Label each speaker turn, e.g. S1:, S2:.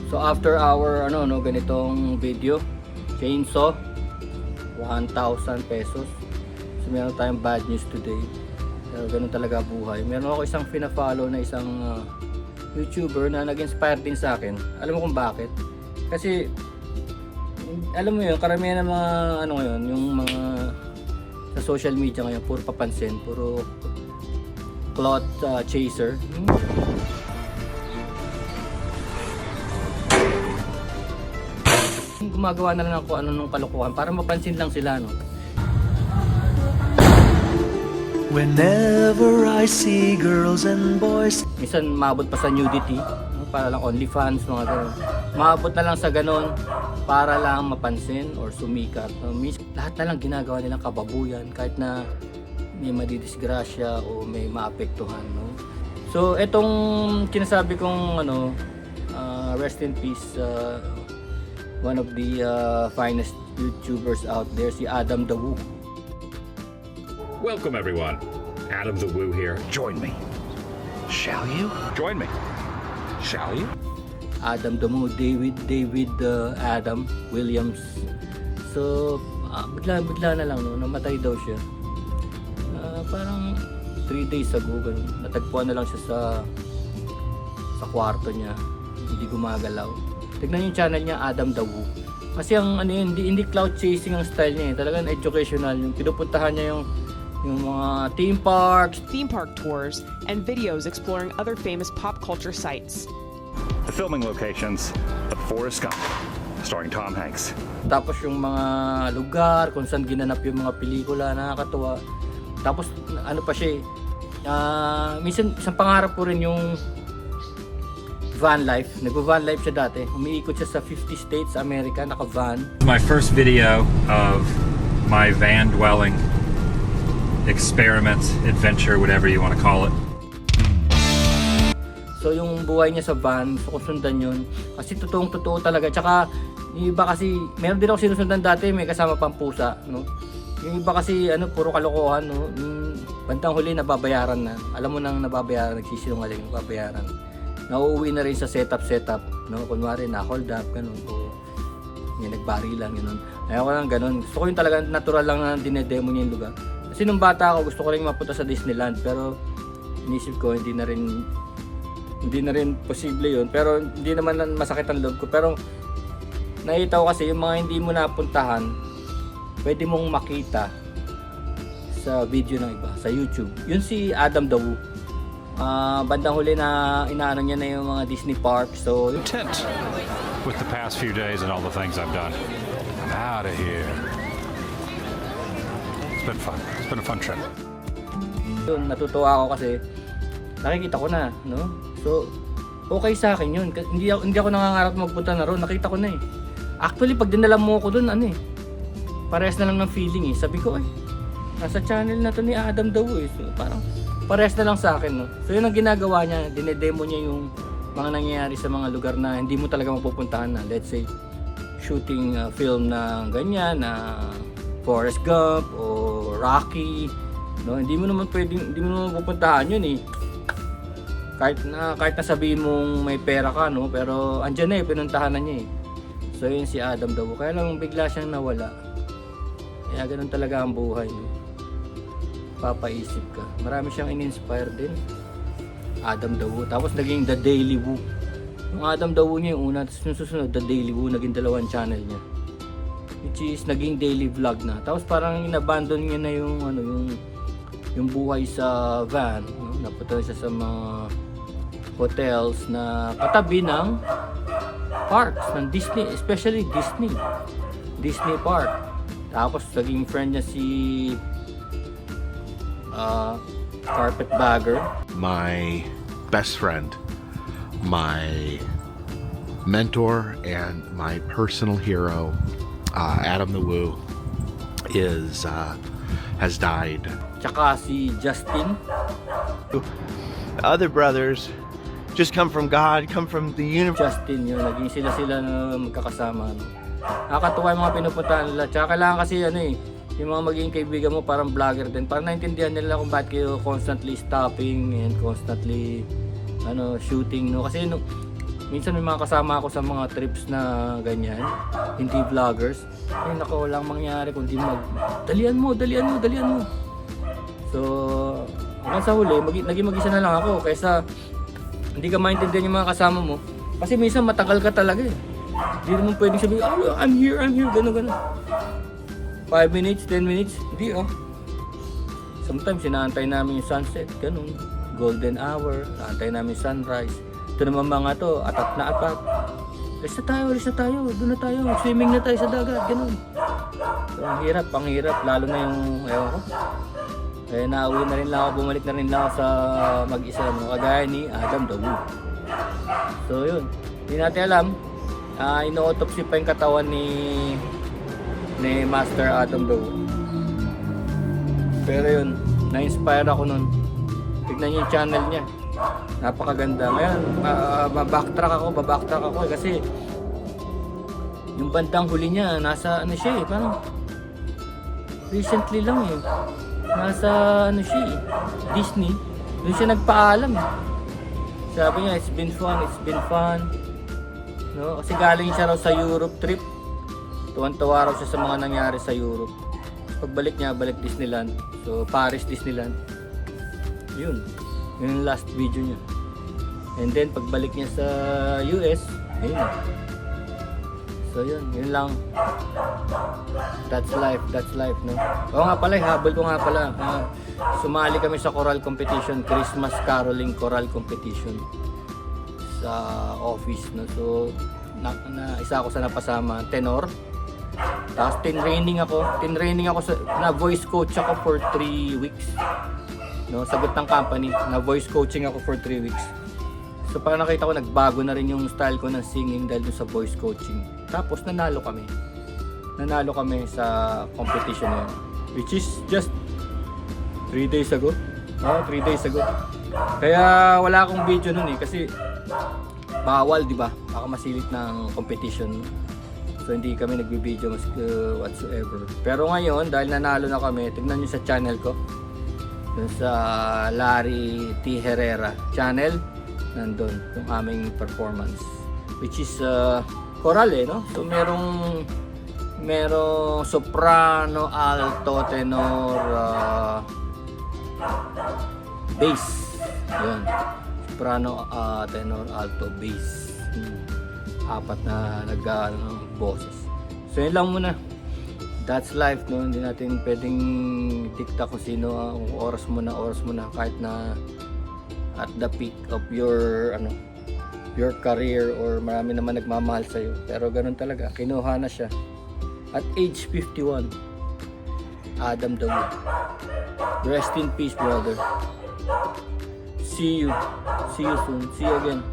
S1: So after our ganitong video, chainsaw, 1,000 pesos. So meron tayong bad news today. Pero ganun talaga buhay. Meron ako isang pina-follow na isang YouTuber na nag-inspire din sa akin. Alam mo kung bakit? Kasi alam mo yun, karamihan ng mga ngayon, yung mga sa social media ngayon, puro papansin, puro clout chaser. Gumagawa na lang ako nung kalokohan para mapansin lang sila, no?
S2: Whenever I see girls and boys,
S1: Minsan maabot pa sa nudity, no? Para lang OnlyFans, mga ganun. Maabot na lang sa ganun para lang mapansin or sumikat, no? Lahat na lang ginagawa nilang kababuyan kahit na may madidisgrasya o may maapektuhan, no? So etong sinasabi kong rest in peace, one of the finest YouTubers out there, si Adam the Woo.
S3: Welcome everyone. Adam the Woo here.
S2: join me. Shall you?
S3: Join me. Shall you?
S1: Adam the Woo, David Adam Williams. So bigla na lang, no, namatay daw siya. Parang 3 days ago, ganun. Natagpuan na lang siya sa kwarto niya, hindi gumagalaw. Tignan yung channel niya, Adam the Woo. Kasi ang hindi cloud chasing ang style niya, talagang educational. Yung pinupuntahan niya yung mga theme parks.
S4: theme park tours, and videos exploring other famous pop culture sites.
S3: The filming locations of Forrest Gump, starring Tom Hanks.
S1: Tapos yung mga lugar kung saan ginanap yung mga pelikula, nakakatuwa. Tapos pa siya, minsan isang pangarap ko rin yung van life. Nag-van life siya dati. Umiikot siya sa 50 states sa Amerika, naka-van.
S5: My first video of my van dwelling experiment, adventure, whatever you want to call it.
S1: So yung buhay niya sa van, so kung sundan yun, kasi totoong-totoo talaga. Tsaka yung iba kasi, meron din ako sinusundan dati, may kasama pang pusa, no? Yung iba kasi puro kalokohan, no? Bandang huli nababayaran na. Alam mo nang nababayaran, nagsisinungaling, nababayaran. Nauuwi na rin sa setup, no? Kunwari na hold up, ganun, o yung nagbarilan, ganun. Ayaw ko lang ganun. Gusto ko yung talagang natural lang na dinedemo niya yung lugar. Kasi nung bata ako, gusto ko rin mapunta sa Disneyland, pero inisip ko hindi na rin posible yun. Pero hindi naman masakit ang loob ko. Pero nakita ko kasi yung mga hindi mo napuntahan, pwede mong makita sa video ng iba, sa YouTube. Yun si Adam the Woo. Bandang huli na inaano niya na yung mga Disney parks. So
S6: Content with the past few days and all the things I've done. I'm out of here. It's been fun. It's been a fun trip.
S1: yun, natutuwa ako kasi nakikita ko na, no? So okay sa akin yun. Hindi ako nangangarap magpunta na roon. Nakita ko na eh. Actually, pag dinala mo ako doon, parehas na lang ng feeling eh. Sabi ko, nasa channel na to ni Adam the Woo eh. So, parang parehas na lang sa akin, no? So yun ang ginagawa niya, dinedemo niya yung mga nangyayari sa mga lugar na hindi mo talaga mapupuntahan na. Let's say, shooting film na ganyan, na Forrest Gump o Rocky, no? Hindi mo naman pupuntahan yun eh. Kahit na sabihin mong may pera ka, no? Pero andyan na eh, pinuntahan na niya eh. So yun si Adam the Woo. Kaya lang bigla siyang nawala. Kaya ganun talaga ang buhay, no? Papaisip ka. Marami siyang in-inspire din. Adam the Woo. Tapos naging The Daily Woo. Yung Adam the Woo niya yung una, tapos yung susunod The Daily Woo, naging dalawang channel niya. Which is naging daily vlog na. Tapos parang inabandon niya na yung buhay sa van, no? Napunta siya sa mga hotels na katabi ng parks ng Disney, especially Disney Park. Tapos naging friend niya si Carpetbagger.
S7: My best friend, my mentor, and my personal hero, Adam the Woo, has died.
S1: Tsaka si Justin.
S8: The other brothers just come from God, come from the universe.
S1: Justin yun, naging sila na magkakasama, no? Nakakatuwa yung mga pinupuntahan nila. Tsaka kailangan kasi yung mga magiging kaibigan mo parang vlogger din. Para naintindihan nila kung bakit kayo constantly stopping and constantly shooting, no? Kasi Minsan may mga kasama ako sa mga trips na ganyan, hindi vloggers. Ay nako, walang mangyari kundi dalian mo. So, hanggang sa huli, naging mag-isa na lang ako kaysa hindi ka maintindihan yung mga kasama mo. Kasi minsan matagal ka talaga eh. Hindi naman pwedeng sabihin, oh, I'm here, gano'n. 5 minutes, 10 minutes, hindi Sometimes, inaantay namin yung sunset, ganun. Golden hour, inaantay namin yung sunrise. Ito naman mga to, atat na atat. Alis na tayo, doon na tayo, swimming na tayo sa dagat, ganun. So, ang hirap, lalo na yung, ewan ko. Kaya nauwi na rin lang ako, bumalik na rin lang ako sa mag-isa, kagaya ni Adam the Woo. So yun, hindi natin alam, ino-autopsy pa yung katawan ni Master Adam the Woo. Pero yun, na-inspire ako nun. Tignan niyo yung channel niya. Napakaganda. Ngayon, babacktrack ako kasi yung bandang huli niya, nasa ano siya parang recently lang nasa ano siya Disney. Doon siya nagpaalam Sabi niya, it's been fun. No? Kasi galing siya raw sa Europe trip. Tuwan-tuwa raw siya sa mga nangyari sa Europe. Pagbalik niya, balik Disneyland. So, Paris Disneyland. Yun yung last video niya. And then pagbalik niya sa US, ayun na. So yun lang. That's life, no? Oo nga pala, habol ko nga pala. Sumali kami sa choral competition, Christmas caroling choral competition sa office, no? So isa ako sa napasama, tenor. Tapos tinraining ako na voice coach ako for 3 weeks. No, sagot ng company na voice coaching ako for 3 weeks. So parang nakita ko nagbago na rin yung style ko ng singing dahil sa voice coaching. Tapos nanalo kami sa competition na yun, which is just 3 days ago. 3 days ago. Kaya wala akong video nun kasi bawal, di ba? Baka masilip ng competition. So hindi kami nagbi-video whatsoever. Pero ngayon, dahil nanalo na kami, tignan nyo sa channel ko. Sa Larry T. Herrera channel, nandun yung aming performance, which is choral no? So merong soprano, alto, tenor, bass. Yun, soprano, tenor, alto, bass. 4 na boses. So yun lang muna. That's life, no? Hindi natin pwedeng dikta kung sino, oras mo na kahit na at the peak of your career or marami naman nagmamahal sa iyo. Pero ganun talaga, kinuha na siya at age 51. Adam the Woo. Rest in peace, brother. See you soon. See you again.